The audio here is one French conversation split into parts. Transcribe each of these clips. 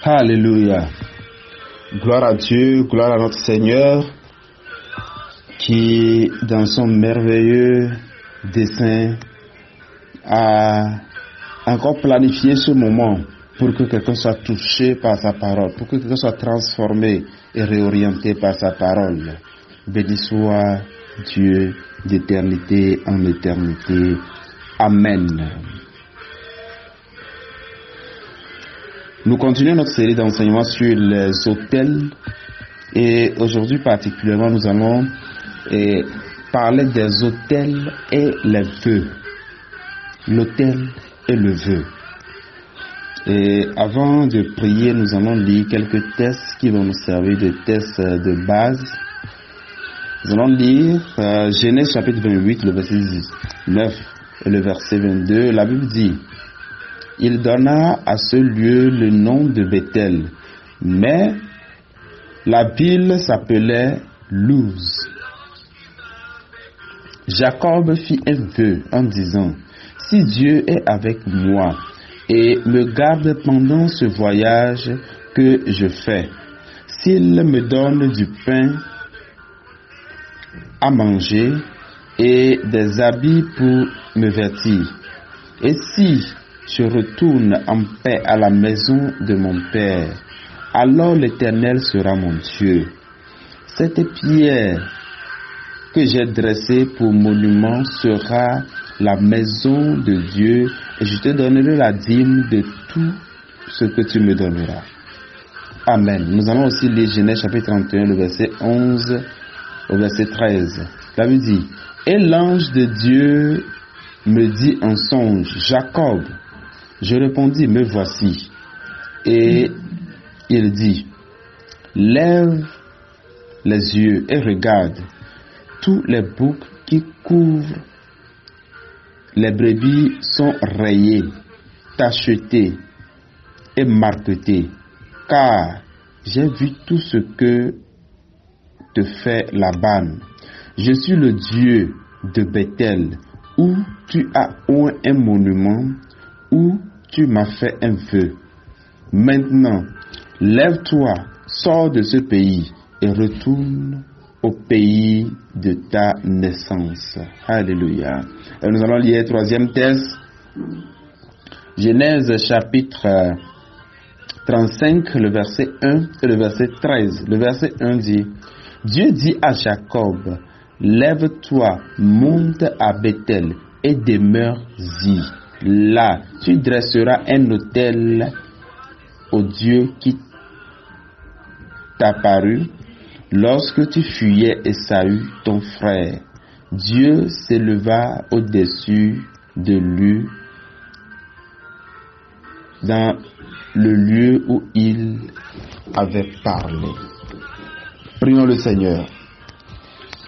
Alléluia. Gloire à Dieu, gloire à notre Seigneur qui, dans son merveilleux dessein, a encore planifié ce moment pour que quelqu'un soit touché par sa parole, pour que quelqu'un soit transformé et réorienté par sa parole. Béni soit Dieu d'éternité en éternité. Amen. Nous continuons notre série d'enseignements sur les autels et aujourd'hui particulièrement nous allons parler des autels et les vœux. L'autel et le vœu. Et avant de prier, nous allons lire quelques textes qui vont nous servir de textes de base. Nous allons lire Genèse chapitre 28, le verset 19 et le verset 22. La Bible dit: il donna à ce lieu le nom de Bethel, mais la ville s'appelait Luz. Jacob fit un vœu en disant: si Dieu est avec moi et me garde pendant ce voyage que je fais, s'il me donne du pain à manger et des habits pour me vêtir, et si je retourne en paix à la maison de mon Père, alors l'Éternel sera mon Dieu. Cette pierre que j'ai dressée pour monument sera la maison de Dieu, et je te donnerai la dîme de tout ce que tu me donneras. Amen. Nous allons aussi lire Genèse chapitre 31, le verset 11 au verset 13. La Bible dit: et l'ange de Dieu me dit en songe: Jacob. Je répondis: me voici. Et il dit: lève les yeux et regarde, tous les boucs qui couvrent les brebis sont rayés, tachetés et marquetés, car j'ai vu tout ce que te fait Laban. Je suis le Dieu de Bethel, où tu as oint un monument, où tu m'as fait un vœu. Maintenant, lève-toi, sors de ce pays et retourne au pays de ta naissance. Alléluia. Et nous allons lire le troisième texte. Genèse chapitre 35, le verset 1 et le verset 13. Le verset 1 dit: Dieu dit à Jacob: lève-toi, monte à Bethel et demeure-y. Là, tu dresseras un autel au Dieu qui t'apparut lorsque tu fuyais Ésaü, ton frère. Dieu s'éleva au-dessus de lui dans le lieu où il avait parlé. Prions le Seigneur.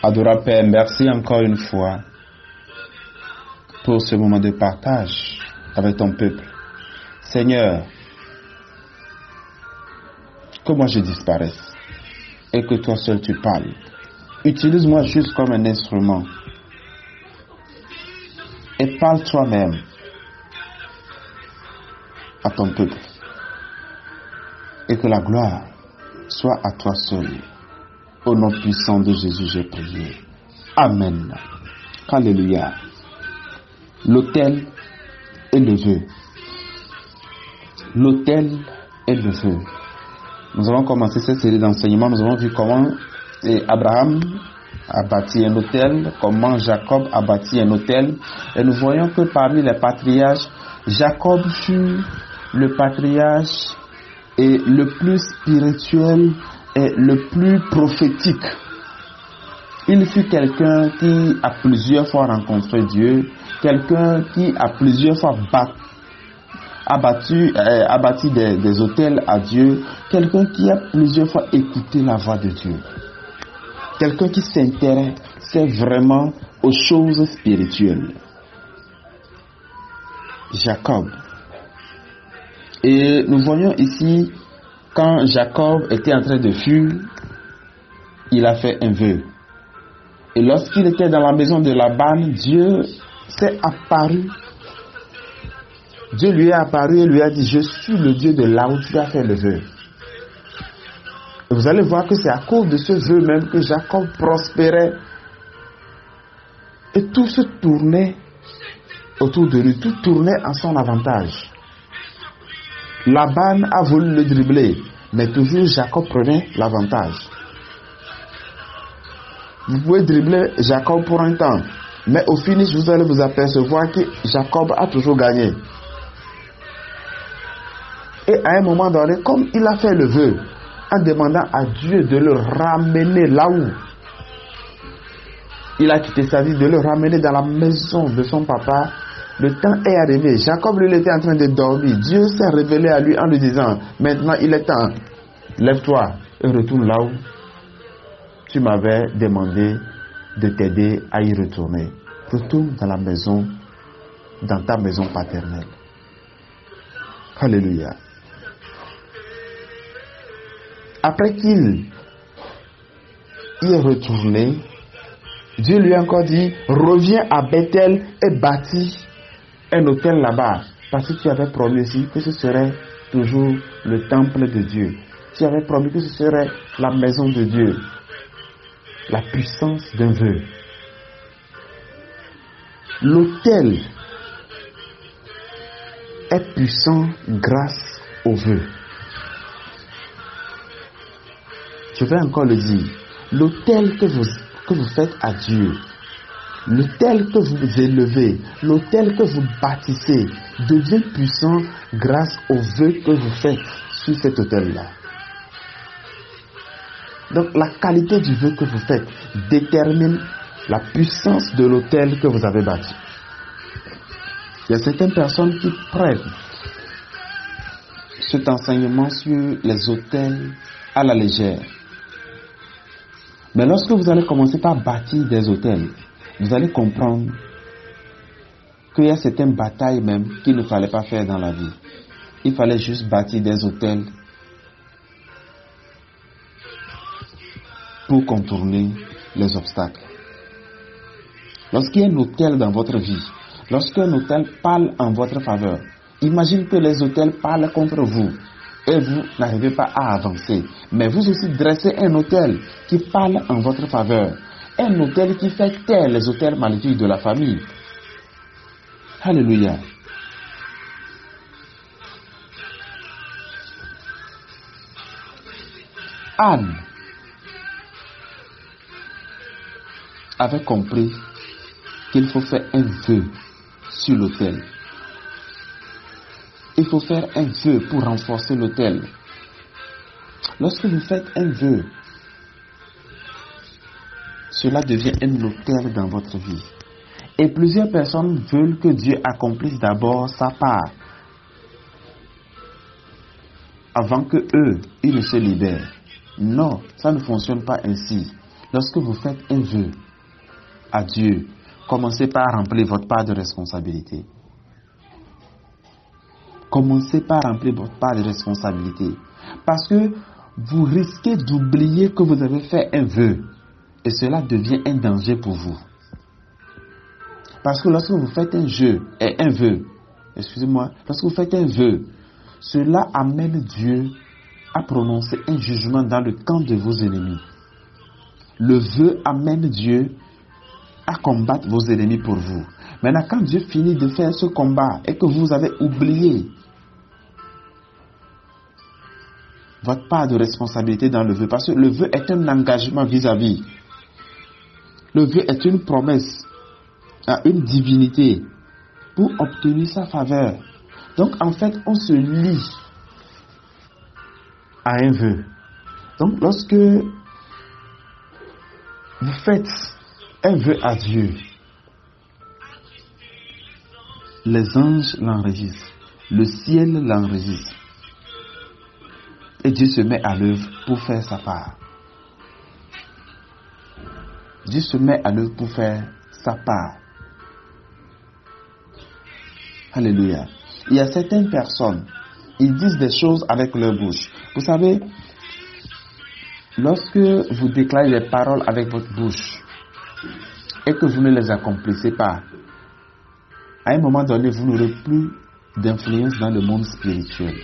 Adorable Père, merci encore une fois pour ce moment de partage avec ton peuple. Seigneur, que moi je disparaisse et que toi seul tu parles. Utilise-moi juste comme un instrument et parle toi-même à ton peuple, et que la gloire soit à toi seul. Au nom puissant de Jésus, j'ai prié. Amen. Alléluia. L'autel et le vœu. L'autel et le vœu. Nous avons commencé cette série d'enseignements. Nous avons vu comment Abraham a bâti un autel, comment Jacob a bâti un autel. Et nous voyons que parmi les patriarches, Jacob fut le patriarche et le plus spirituel et le plus prophétique. Il fut quelqu'un qui a plusieurs fois rencontré Dieu, quelqu'un qui a plusieurs fois bâti des autels à Dieu, quelqu'un qui a plusieurs fois écouté la voix de Dieu, quelqu'un qui s'intéressait vraiment aux choses spirituelles. Jacob. Et nous voyons ici, quand Jacob était en train de fuir, il a fait un vœu. Et lorsqu'il était dans la maison de Laban, Dieu s'est apparu Dieu lui est apparu et lui a dit, je suis le Dieu de là où tu as fait le vœu. Et vous allez voir que c'est à cause de ce vœu même que Jacob prospérait. Et tout se tournait autour de lui, tout tournait en son avantage. Laban a voulu le dribbler, mais toujours Jacob prenait l'avantage. Vous pouvez dribbler Jacob pour un temps, mais au finish, vous allez vous apercevoir que Jacob a toujours gagné. Et à un moment donné, comme il a fait le vœu, en demandant à Dieu de le ramener là où il a quitté sa vie, de le ramener dans la maison de son papa, le temps est arrivé. Jacob, lui, il était en train de dormir. Dieu s'est révélé à lui en lui disant, maintenant il est temps, lève-toi et retourne là où tu m'avais demandé de t'aider à y retourner. Retourne dans la maison, dans ta maison paternelle. Alléluia. Après qu'il y est retourné, Dieu lui a encore dit, reviens à Bethel et bâtis un hôtel là-bas. Parce que tu avais promis aussi que ce serait toujours le temple de Dieu. Tu avais promis que ce serait la maison de Dieu. La puissance d'un vœu. L'autel est puissant grâce au vœu. Je vais encore le dire. L'autel que vous faites à Dieu, l'autel que vous élevez, l'autel que vous bâtissez, devient puissant grâce au vœu que vous faites sur cet autel-là. Donc la qualité du vœu que vous faites détermine la puissance de l'autel que vous avez bâti. Il y a certaines personnes qui prennent cet enseignement sur les autels à la légère. Mais lorsque vous allez commencer par bâtir des autels, vous allez comprendre qu'il y a certaines batailles même qu'il ne fallait pas faire dans la vie. Il fallait juste bâtir des autels pour contourner les obstacles. Lorsqu'il y a un autel dans votre vie, lorsqu'un autel parle en votre faveur, imagine que les autels parlent contre vous et vous n'arrivez pas à avancer. Mais vous aussi dressez un autel qui parle en votre faveur. Un autel qui fait taire les autels maléfiques de la famille. Alléluia. Anne avait compris qu'il faut faire un vœu sur l'autel. Il faut faire un vœu pour renforcer l'autel. Lorsque vous faites un vœu, cela devient un autel dans votre vie. Et plusieurs personnes veulent que Dieu accomplisse d'abord sa part avant que eux, ils ne se libèrent. Non, ça ne fonctionne pas ainsi. Lorsque vous faites un vœu à Dieu, commencez par remplir votre part de responsabilité. Commencez par remplir votre part de responsabilité. Parce que vous risquez d'oublier que vous avez fait un vœu. Et cela devient un danger pour vous. Parce que lorsque vous faites un vœu, lorsque vous faites un vœu, cela amène Dieu à prononcer un jugement dans le camp de vos ennemis. Le vœu amène Dieu à combattre vos ennemis pour vous. Maintenant, quand Dieu finit de faire ce combat et que vous avez oublié votre part de responsabilité dans le vœu, parce que le vœu est un engagement vis-à-vis. Le vœu est une promesse à une divinité pour obtenir sa faveur. Donc, en fait, on se lie à un vœu. Donc, lorsque vous faites un vœu à Dieu, les anges l'enregistrent, le ciel l'enregistre. Et Dieu se met à l'œuvre pour faire sa part. Dieu se met à l'œuvre pour faire sa part. Alléluia. Il y a certaines personnes, ils disent des choses avec leur bouche. Vous savez, lorsque vous déclarez des paroles avec votre bouche et que vous ne les accomplissez pas, à un moment donné, vous n'aurez plus d'influence dans le monde spirituel.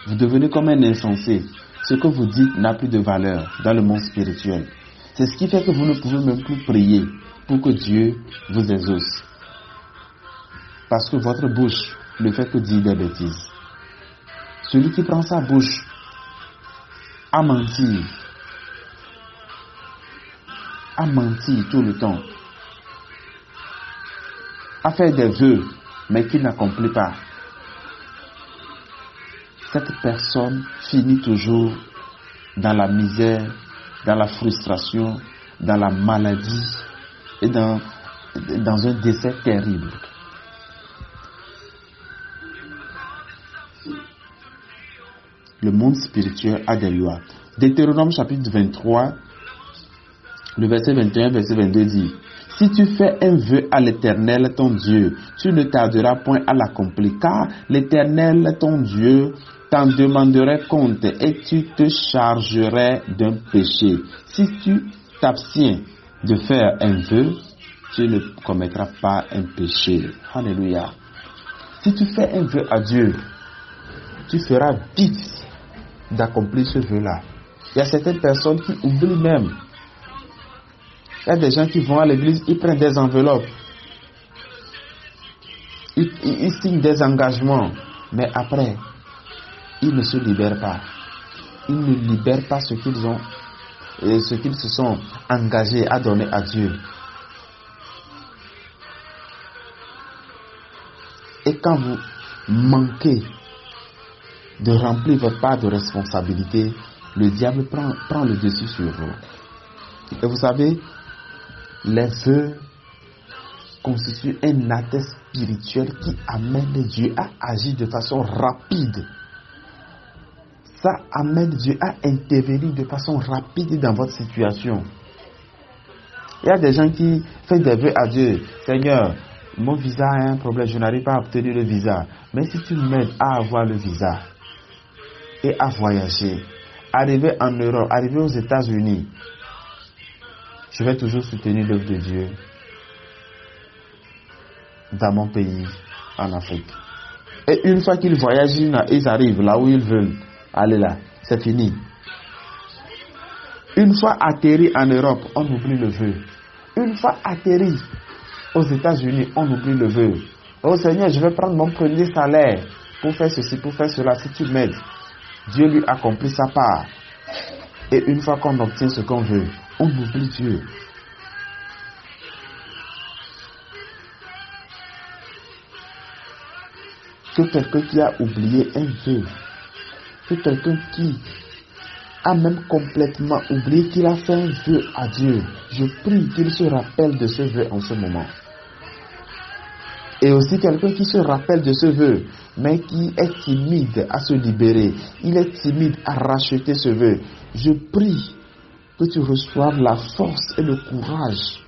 Vous devenez comme un insensé. Ce que vous dites n'a plus de valeur dans le monde spirituel. C'est ce qui fait que vous ne pouvez même plus prier pour que Dieu vous exauce. Parce que votre bouche ne fait que dire des bêtises. Celui qui prend sa bouche à mentir tout le temps, à faire des vœux, mais qui n'accomplit pas, cette personne finit toujours dans la misère, dans la frustration, dans la maladie et dans un décès terrible. Le monde spirituel a des lois. Deutéronome chapitre 23, le verset 21, verset 22 dit: si tu fais un vœu à l'Éternel ton Dieu, tu ne tarderas point à l'accomplir, car l'Éternel ton Dieu t'en demanderait compte et tu te chargerais d'un péché. Si tu t'abstiens de faire un vœu, tu ne commettras pas un péché. Alléluia. Si tu fais un vœu à Dieu, tu feras vite d'accomplir ce vœu-là. Il y a certaines personnes qui oublient même. Il y a des gens qui vont à l'église, ils prennent des enveloppes, ils signent des engagements, mais après, ils ne se libèrent pas. Ils ne libèrent pas ce qu'ils se sont engagés à donner à Dieu. Et quand vous manquez de remplir votre part de responsabilité, le diable prend le dessus sur vous. Et vous savez, les vœux constituent un acte spirituel qui amène Dieu à agir de façon rapide. Ça amène Dieu à intervenir de façon rapide dans votre situation. Il y a des gens qui font des vœux à Dieu. Seigneur, mon visa a un problème, je n'arrive pas à obtenir le visa. Mais si tu m'aides à avoir le visa et à voyager, arriver en Europe, arriver aux États-Unis, je vais toujours soutenir l'œuvre de Dieu dans mon pays, en Afrique. Et une fois qu'ils voyagent, ils arrivent là où ils veulent aller là. C'est fini. Une fois atterri en Europe, on oublie le vœu. Une fois atterri aux États-Unis, on oublie le vœu. Oh Seigneur, je vais prendre mon premier salaire pour faire ceci, pour faire cela. Si tu m'aides, Dieu lui accomplit sa part. Et une fois qu'on obtient ce qu'on veut, on oublie Dieu. Que quelqu'un qui a oublié un vœu, que quelqu'un qui a même complètement oublié qu'il a fait un vœu à Dieu, je prie qu'il se rappelle de ce vœu en ce moment. Et aussi quelqu'un qui se rappelle de ce vœu, mais qui est timide à se libérer, il est timide à racheter ce vœu. Je prie que tu reçoives la force et le courage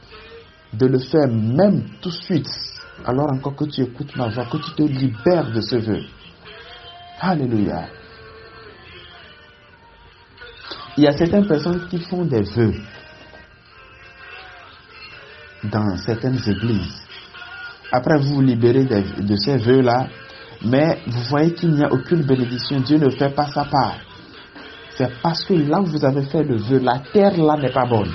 de le faire même tout de suite, alors encore que tu écoutes ma voix, que tu te libères de ce vœu. Alléluia. Il y a certaines personnes qui font des vœux dans certaines églises. Après, vous vous libérez de ces vœux-là, mais vous voyez qu'il n'y a aucune bénédiction. Dieu ne fait pas sa part. C'est parce que là où vous avez fait le vœu, la terre là n'est pas bonne.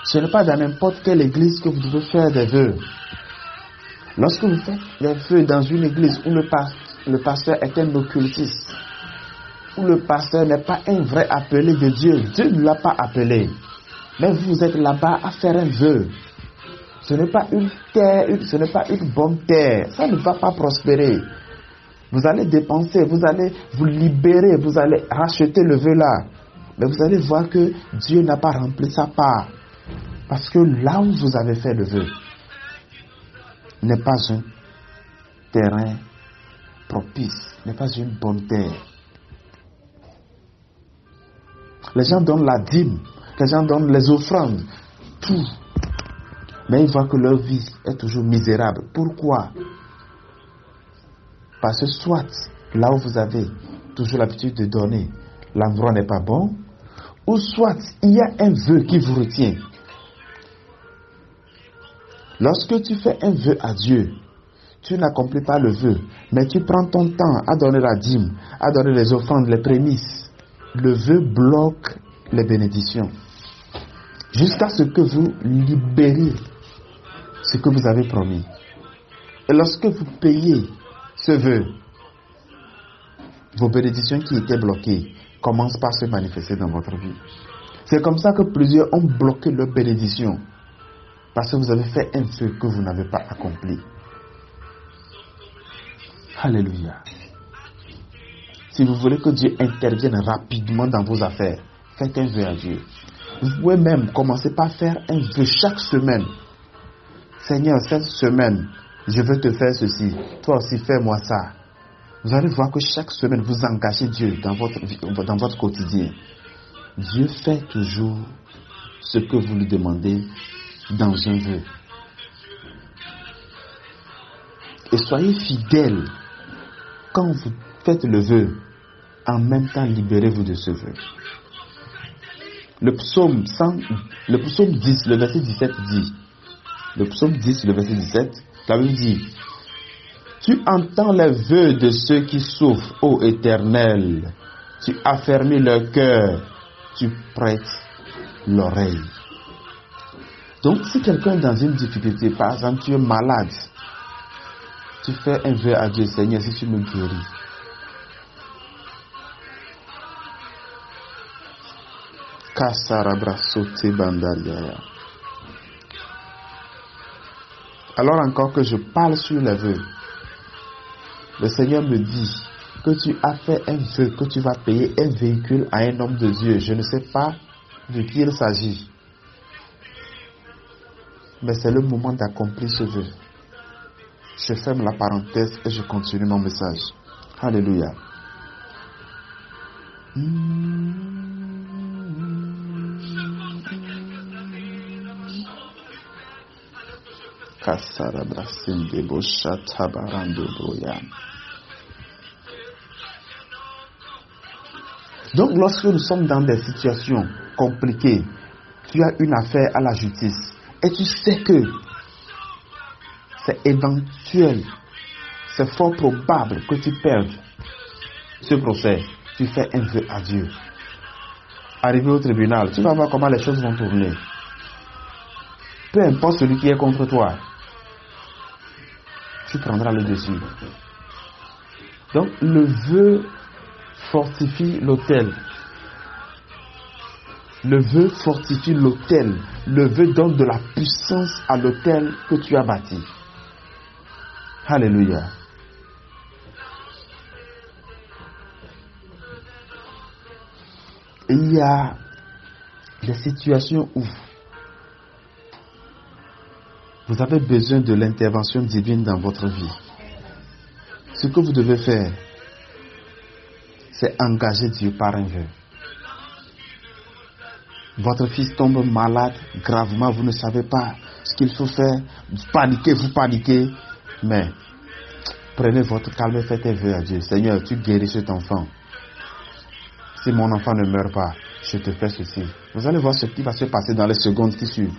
Ce n'est pas dans n'importe quelle église que vous devez faire des vœux. Lorsque vous faites des vœux dans une église où le pasteur est un occultiste, où le pasteur n'est pas un vrai appelé de Dieu, Dieu ne l'a pas appelé, mais vous êtes là-bas à faire un vœu. Ce n'est pas une terre, ce n'est pas une bonne terre. Ça ne va pas prospérer. Vous allez dépenser, vous allez vous libérer, vous allez racheter le vœu là. Mais vous allez voir que Dieu n'a pas rempli sa part. Parce que là où vous avez fait le vœu n'est pas un terrain propice, n'est pas une bonne terre. Les gens donnent la dîme, les gens donnent les offrandes, tout. Mais ils voient que leur vie est toujours misérable. Pourquoi? Parce que soit là où vous avez toujours l'habitude de donner, l'endroit n'est pas bon, ou soit il y a un vœu qui vous retient. Lorsque tu fais un vœu à Dieu, tu n'accomplis pas le vœu, mais tu prends ton temps à donner la dîme, à donner les offrandes, les prémices, le vœu bloque les bénédictions. Jusqu'à ce que vous libériez ce que vous avez promis. Et lorsque vous payez ce vœu, vos bénédictions qui étaient bloquées commencent par se manifester dans votre vie. C'est comme ça que plusieurs ont bloqué leurs bénédictions. Parce que vous avez fait un vœu que vous n'avez pas accompli. Alléluia. Si vous voulez que Dieu intervienne rapidement dans vos affaires, faites un vœu à Dieu. Vous pouvez même commencer par faire un vœu chaque semaine. Seigneur, cette semaine, je veux te faire ceci. Toi aussi, fais-moi ça. Vous allez voir que chaque semaine, vous engagez Dieu dans votre quotidien. Dieu fait toujours ce que vous lui demandez dans un vœu. Et soyez fidèles quand vous faites le vœu. En même temps, libérez-vous de ce vœu. Le psaume 10, le verset 17 dit, le psaume 10, le verset 17, la Bible dit, tu entends les vœux de ceux qui souffrent, ô Éternel. Tu affermis leur cœur, tu prêtes l'oreille. Donc, si quelqu'un est dans une difficulté, par exemple, tu es malade, tu fais un vœu à Dieu, Seigneur, si tu me guéris. Alors encore que je parle sur les vœux, le Seigneur me dit que tu as fait un vœu, que tu vas payer un véhicule à un homme de Dieu. Je ne sais pas de qui il s'agit. Mais c'est le moment d'accomplir ce vœu. Je ferme la parenthèse et je continue mon message. Alléluia. Donc lorsque nous sommes dans des situations compliquées, tu as une affaire à la justice et tu sais que c'est éventuel, c'est fort probable que tu perdes ce procès, tu fais un vœu à Dieu. Arrivé au tribunal, tu vas voir comment les choses vont tourner. Peu importe celui qui est contre toi, tu prendras le dessus. Donc le vœu fortifie l'autel. Le vœu fortifie l'autel. Le vœu donne de la puissance à l'autel que tu as bâti. Alléluia. Il y a des situations où vous avez besoin de l'intervention divine dans votre vie. Ce que vous devez faire, c'est engager Dieu par un vœu. Votre fils tombe malade gravement, vous ne savez pas ce qu'il faut faire. Vous paniquez, mais prenez votre calme et faites un vœu à Dieu. Seigneur, tu guéris cet enfant. Si mon enfant ne meurt pas, je te fais ceci. Vous allez voir ce qui va se passer dans les secondes qui suivent.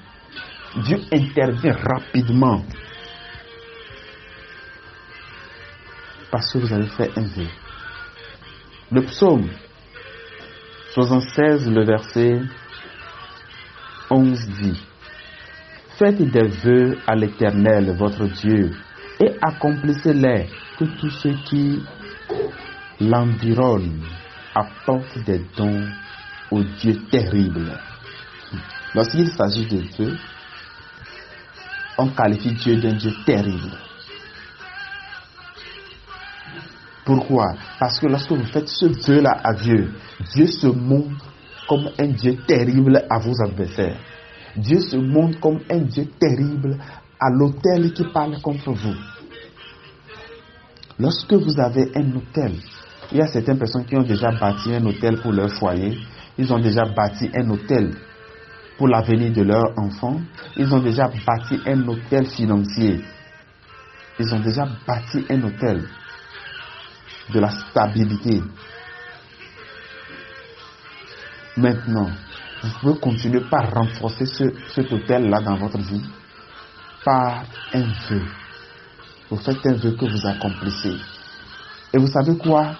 Dieu intervient rapidement. Parce que vous avez fait un vœu. Le psaume 76, le verset 11 dit: faites des vœux à l'Éternel, votre Dieu, et accomplissez-les, que tous ceux qui l'environnent apportent des dons au Dieu terrible. Lorsqu'il s'agit de vœux, on qualifie Dieu d'un Dieu terrible. Pourquoi? Parce que lorsque vous faites ce vœu-là à Dieu, Dieu se montre comme un Dieu terrible à vos adversaires. Dieu se montre comme un Dieu terrible à l'autel qui parle contre vous. Lorsque vous avez un autel, il y a certaines personnes qui ont déjà bâti un autel pour leur foyer, ils ont déjà bâti un autel pour l'avenir de leurs enfants, ils ont déjà bâti un autel financier, ils ont déjà bâti un autel de la stabilité. Maintenant, vous pouvez continuer par renforcer cet autel-là dans votre vie par un vœu. Vous faites un vœu que vous accomplissez. Et vous savez quoi?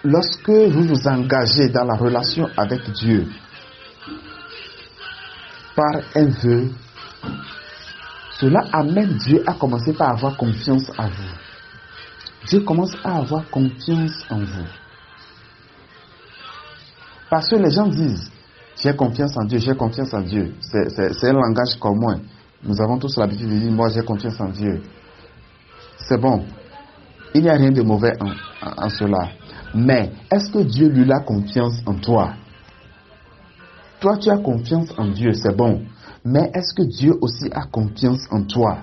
Lorsque vous vous engagez dans la relation avec Dieu par un vœu, cela amène Dieu à commencer par avoir confiance en vous. Dieu commence à avoir confiance en vous. Parce que les gens disent, j'ai confiance en Dieu, j'ai confiance en Dieu. C'est un langage commun. Nous avons tous l'habitude de dire, moi j'ai confiance en Dieu. C'est bon. Il n'y a rien de mauvais en cela. Mais est-ce que Dieu lui a confiance en toi? Toi, tu as confiance en Dieu, c'est bon. Mais est-ce que Dieu aussi a confiance en toi?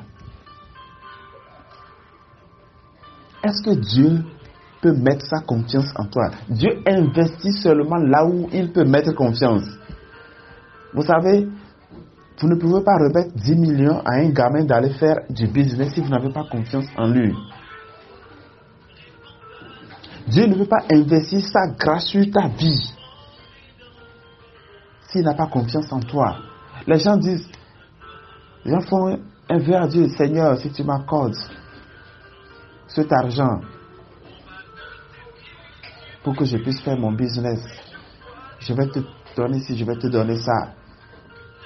Est-ce que Dieu peut mettre sa confiance en toi? Dieu investit seulement là où il peut mettre confiance. Vous savez, vous ne pouvez pas remettre 10 millions à un gamin d'aller faire du business si vous n'avez pas confiance en lui. Dieu ne peut pas investir sa grâce sur ta vie s'il n'a pas confiance en toi. Les gens disent, les gens font un vœu à Dieu, Seigneur, si tu m'accordes cet argent pour que je puisse faire mon business, je vais te donner ci, je vais te donner ça.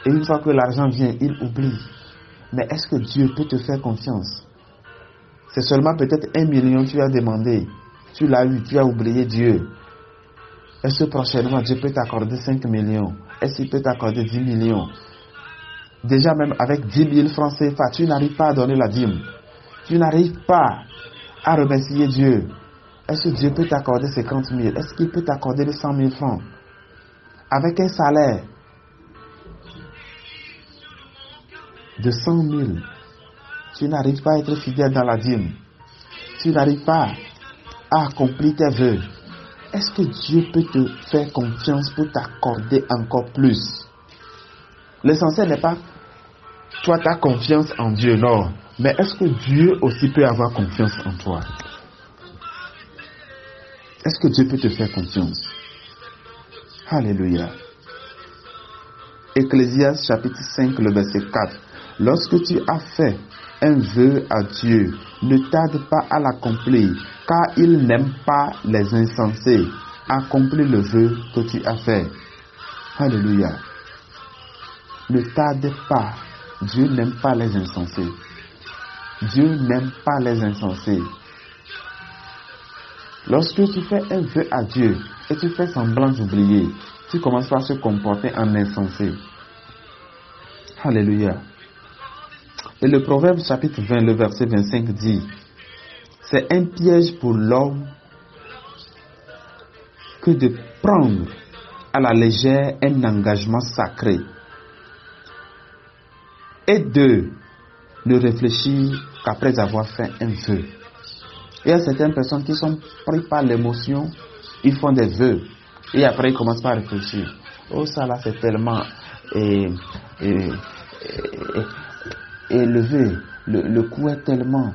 Et une fois que l'argent vient, il oublie. Mais est-ce que Dieu peut te faire confiance? C'est seulement peut-être 1 million que tu as demandé. Tu l'as eu, tu as oublié Dieu. Est-ce que prochainement Dieu peut t'accorder 5 millions? Est-ce qu'il peut t'accorder 10 millions? Déjà même avec 10 000 francs CFA, tu n'arrives pas à donner la dîme. Tu n'arrives pas à remercier Dieu. Est-ce que Dieu peut t'accorder 50 000? Est-ce qu'il peut t'accorder les 100 000 francs? Avec un salaire de 100 000, tu n'arrives pas à être fidèle dans la dîme. Tu n'arrives pas à accomplir tes vœux. Est-ce que Dieu peut te faire confiance pour t'accorder encore plus? L'essentiel n'est pas toi ta confiance en Dieu, non. Mais est-ce que Dieu aussi peut avoir confiance en toi? Est-ce que Dieu peut te faire confiance? Alléluia. Ecclésiaste chapitre 5, le verset 4. Lorsque tu as fait un vœu à Dieu, ne tarde pas à l'accomplir, car il n'aime pas les insensés. Accomplis le vœu que tu as fait. Alléluia. Ne tarde pas. Dieu n'aime pas les insensés. Dieu n'aime pas les insensés. Lorsque tu fais un vœu à Dieu et tu fais semblant d'oublier, tu commences par se comporter en insensé. Alléluia. Et le Proverbe chapitre 20, le verset 25 dit, c'est un piège pour l'homme que de prendre à la légère un engagement sacré et de ne réfléchir qu'après avoir fait un vœu. Il y a certaines personnes qui sont prises par l'émotion, ils font des vœux et après ils commencent par réfléchir. Oh, ça là c'est tellement élevé, le coût est tellement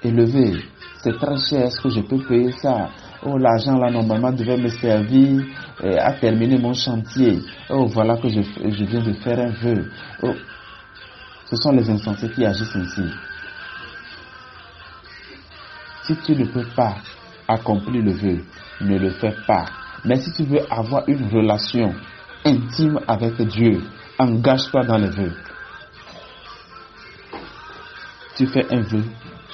élevé, c'est très cher, est-ce que je peux payer ça? Oh, l'argent là normalement devait me servir à terminer mon chantier. Oh, voilà que je viens de faire un vœu. Oh, ce sont les insensés qui agissent ainsi. Si tu ne peux pas accomplir le vœu, ne le fais pas. Mais si tu veux avoir une relation intime avec Dieu, engage-toi dans les vœux. Tu fais un vœu,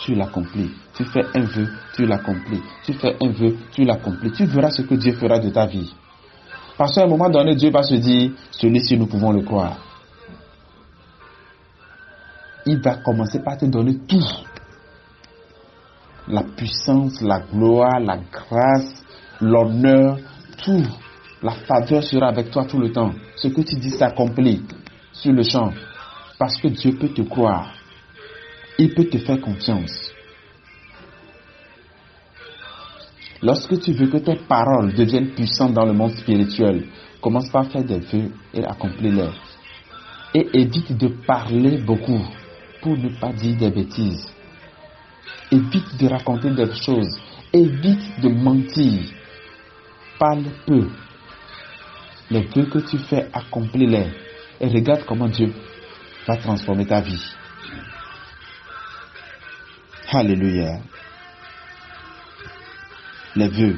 tu l'accomplis. Tu fais un vœu, tu l'accomplis. Tu fais un vœu, tu l'accomplis. Tu verras ce que Dieu fera de ta vie. Parce qu'à un moment donné, Dieu va se dire, celui-ci, nous pouvons le croire. Il va commencer par te donner tout. La puissance, la gloire, la grâce, l'honneur, tout. La faveur sera avec toi tout le temps. Ce que tu dis s'accomplit sur le champ. Parce que Dieu peut te croire. Il peut te faire confiance. Lorsque tu veux que tes paroles deviennent puissantes dans le monde spirituel, commence par faire des vœux et accomplis-les. Et évite de parler beaucoup pour ne pas dire des bêtises. Évite de raconter des choses. Évite de mentir. Parle peu. Les vœux que tu fais, accomplis-les. Et regarde comment Dieu va transformer ta vie. Alléluia. Les vœux.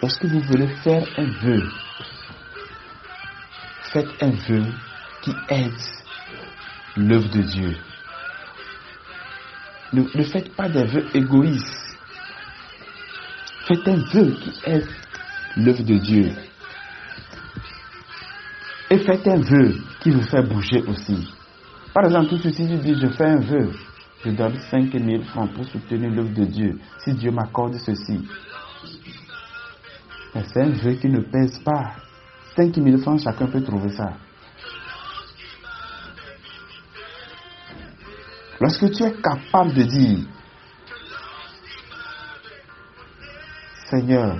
Lorsque vous voulez faire un vœu, faites un vœu qui aide l'œuvre de Dieu. Ne faites pas des vœux égoïstes. Faites un vœu qui aide l'œuvre de Dieu. Et faites un vœu qui vous fait bouger aussi. Par exemple, tout ceci, tu dis, je fais un vœu. Je donne 5 000 francs pour soutenir l'œuvre de Dieu. Si Dieu m'accorde ceci. Mais c'est un vœu qui ne pèse pas. 5 000 francs, chacun peut trouver ça. Lorsque tu es capable de dire, Seigneur,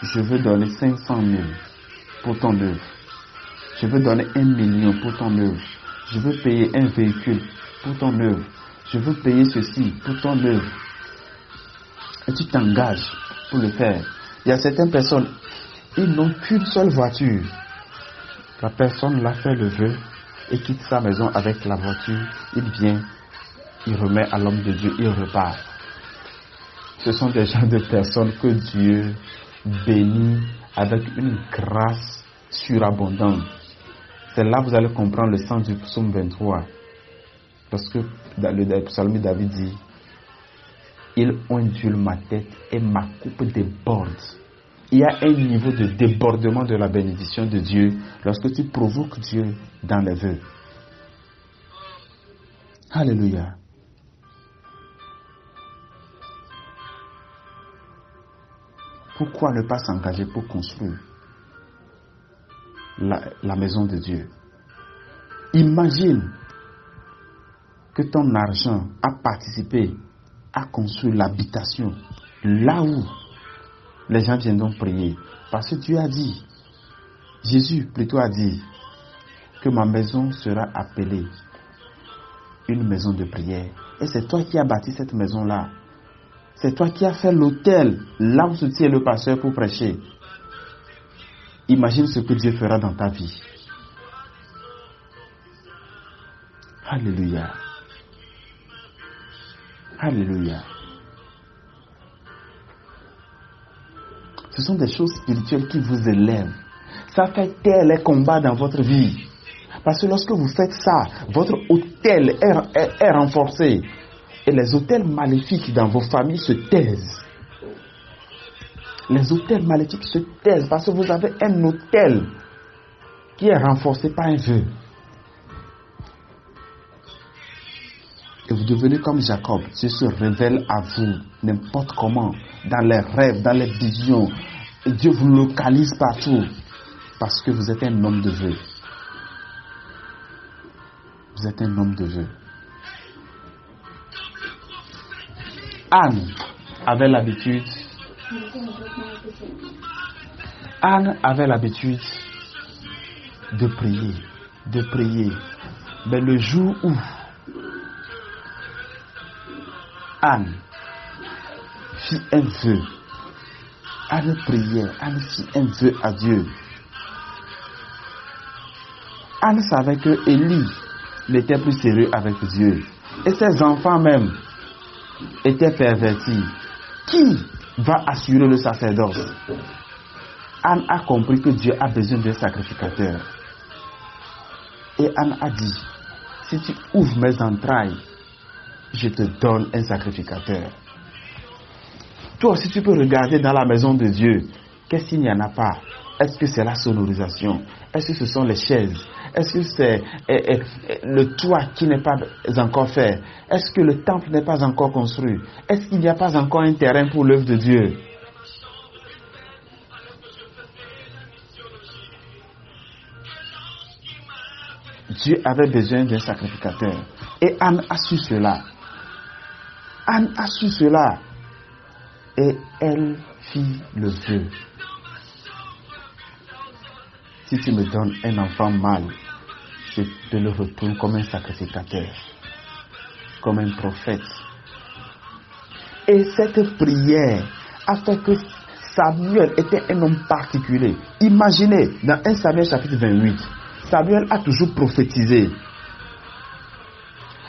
je veux donner 500 000 pour ton œuvre. Je veux donner 1 million pour ton œuvre. Je veux payer un véhicule pour ton œuvre. Je veux payer ceci pour ton œuvre. Et tu t'engages pour le faire. Il y a certaines personnes, ils n'ont qu'une seule voiture. La personne l'a fait le vœu et quitte sa maison avec la voiture. Il vient, il remet à l'homme de Dieu, il repart. Ce sont des gens de personnes que Dieu bénit avec une grâce surabondante. C'est là que vous allez comprendre le sens du psaume 23. Parce que dans le psaume, David dit, il ondule ma tête et ma coupe déborde. Il y a un niveau de débordement de la bénédiction de Dieu lorsque tu provoques Dieu dans les vœux. Alléluia. Pourquoi ne pas s'engager pour construire la maison de Dieu? Imagine que ton argent a participé à construire l'habitation là où les gens viendront prier. Parce que Dieu a dit, Jésus plutôt a dit, que ma maison sera appelée une maison de prière. Et c'est toi qui as bâti cette maison-là. C'est toi qui as fait l'autel là où se tient le pasteur pour prêcher. Imagine ce que Dieu fera dans ta vie. Alléluia. Alléluia. Ce sont des choses spirituelles qui vous élèvent. Ça fait taire les combats dans votre vie. Parce que lorsque vous faites ça, votre autel est renforcé. Et les autels maléfiques dans vos familles se taisent. Les autels maléfiques se taisent parce que vous avez un autel qui est renforcé par un vœu. Et vous devenez comme Jacob. Dieu se révèle à vous n'importe comment, dans les rêves, dans les visions. Et Dieu vous localise partout parce que vous êtes un homme de vœu. Vous êtes un homme de vœu. Anne avait l'habitude de prier. Mais le jour où Anne fit un vœu, Anne priait, Anne fit un vœu à Dieu. Anne savait que Élie n'était plus sérieux avec Dieu. Et ses enfants même étaient pervertis. Qui va assurer le sacerdoce? Anne a compris que Dieu a besoin d'un sacrificateur. Et Anne a dit, si tu ouvres mes entrailles, je te donne un sacrificateur. Toi aussi tu peux regarder dans la maison de Dieu. Qu'est-ce qu'il n'y en a pas? Est-ce que c'est la sonorisation? Est-ce que ce sont les chaises? Est-ce que c'est le toit qui n'est pas encore fait? Est-ce que le temple n'est pas encore construit? Est-ce qu'il n'y a pas encore un terrain pour l'œuvre de Dieu? Dieu avait besoin d'un sacrificateur. Et Anne a su cela. Anne a su cela. Et elle fit le vœu. Si tu me donnes un enfant mâle, je te le retourne comme un sacrificateur, comme un prophète. Et cette prière a fait que Samuel était un homme particulier. Imaginez, dans 1 Samuel chapitre 28, Samuel a toujours prophétisé.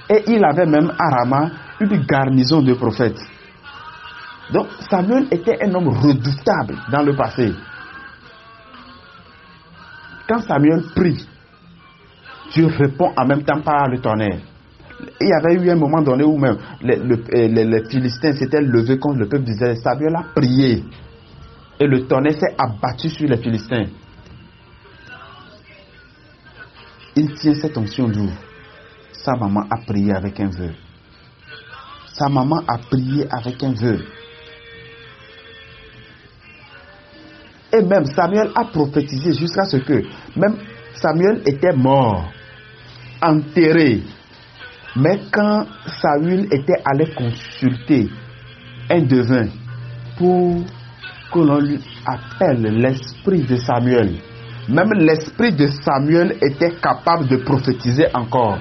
Et il avait même à Rama une garnison de prophètes. Donc Samuel était un homme redoutable dans le passé. Quand Samuel prie, Dieu répond en même temps par le tonnerre. Il y avait eu un moment donné où même les Philistins s'étaient levés contre le peuple d'Israël. Samuel a prié et le tonnerre s'est abattu sur les Philistins. Il tient cette onction d'où? Sa maman a prié avec un vœu. Sa maman a prié avec un vœu. Et même Samuel a prophétisé jusqu'à ce que même Samuel était mort, enterré. Mais quand Saül était allé consulter un devin pour que l'on lui appelle l'esprit de Samuel, même l'esprit de Samuel était capable de prophétiser encore.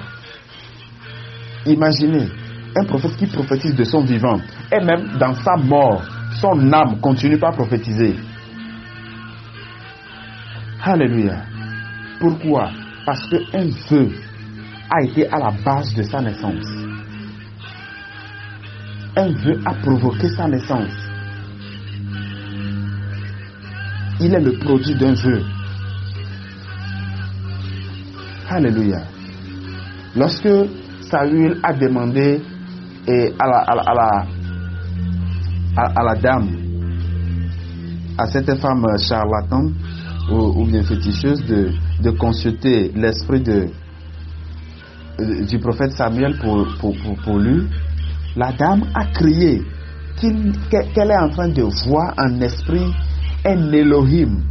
Imaginez, un prophète qui prophétise de son vivant, et même dans sa mort, son âme continue à prophétiser. Alléluia. Pourquoi? Parce qu'un vœu a été à la base de sa naissance. Un vœu a provoqué sa naissance. Il est le produit d'un vœu. Alléluia. Lorsque Saül a demandé à la dame, à cette femme charlatane ou bien féticheuse de consulter l'esprit du prophète Samuel pour lui, la dame a crié qu'elle est en train de voir en esprit un Elohim,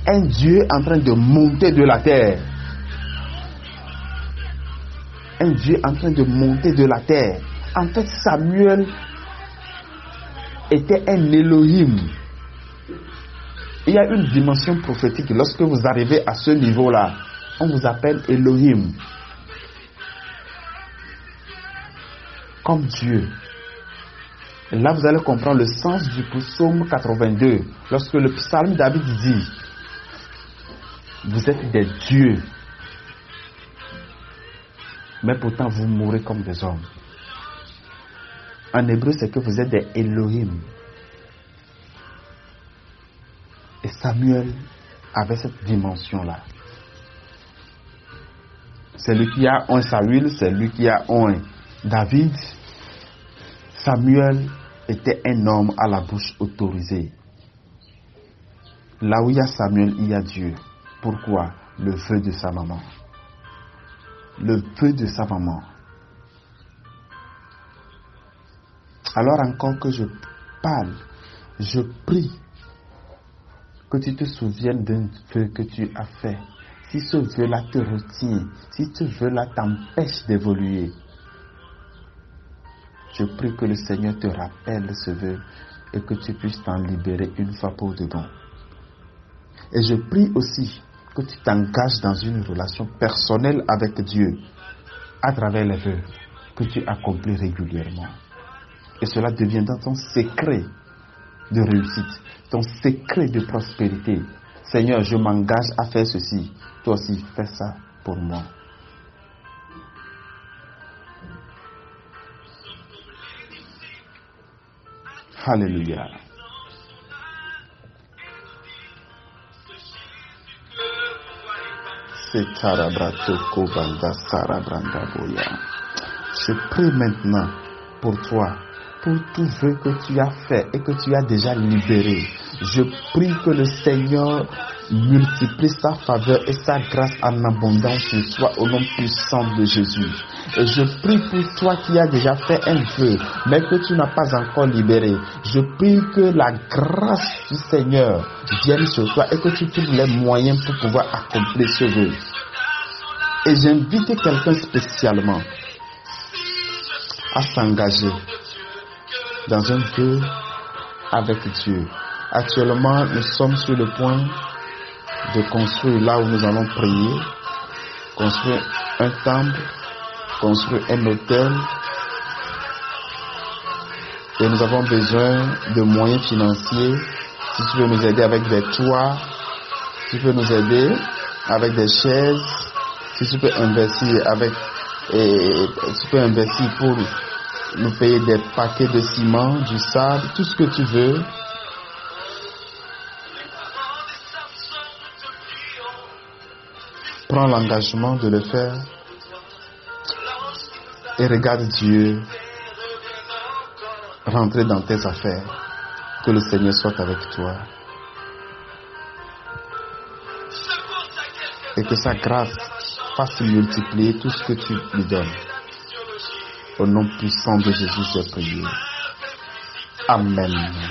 un Dieu en train de monter de la terre. Un Dieu en train de monter de la terre. En fait, Samuel était un Elohim. Il y a une dimension prophétique. Lorsque vous arrivez à ce niveau-là, on vous appelle Elohim. Comme Dieu. Et là, vous allez comprendre le sens du psaume 82. Lorsque le psalme David dit, vous êtes des dieux, mais pourtant vous mourrez comme des hommes. En hébreu, c'est que vous êtes des Elohim. Et Samuel avait cette dimension-là. C'est lui qui a un Saül, c'est lui qui a un David. Samuel était un homme à la bouche autorisée. Là où il y a Samuel, il y a Dieu. Pourquoi? Le vœu de sa maman. Le vœu de sa maman. Alors encore que je parle, je prie que tu te souviennes d'un vœu que tu as fait. Si ce vœu-là te retient, si ce vœu-là t'empêche d'évoluer, je prie que le Seigneur te rappelle ce vœu et que tu puisses t'en libérer une fois pour de bon. Et je prie aussi que tu t'engages dans une relation personnelle avec Dieu à travers les vœux que tu accomplis régulièrement. Et cela deviendra ton secret de réussite, ton secret de prospérité. Seigneur, je m'engage à faire ceci. Toi aussi, fais ça pour moi. Alléluia. Je prie maintenant pour toi, pour tout vœu que tu as fait et que tu as déjà libéré. Je prie que le Seigneur multiplie sa faveur et sa grâce en abondance sur toi au nom puissant de Jésus. Et je prie pour toi qui as déjà fait un vœu, mais que tu n'as pas encore libéré. Je prie que la grâce du Seigneur vienne sur toi et que tu trouves les moyens pour pouvoir accomplir ce vœu. Et j'invite quelqu'un spécialement à s'engager dans un vœu avec Dieu. Actuellement, nous sommes sur le point de construire là où nous allons prier, construire un temple, construire un hôtel. Et nous avons besoin de moyens financiers. Si tu veux nous aider avec des toits, si tu peux nous aider avec des chaises, si tu peux investir avec Et tu peux investir pour nous payer des paquets de ciment, du sable, tout ce que tu veux. Prends l'engagement de le faire et regarde Dieu rentrer dans tes affaires. Que le Seigneur soit avec toi. Et que sa grâce fasse multiplier tout ce que tu lui donnes. Au nom puissant de Jésus, j'ai prié. Amen.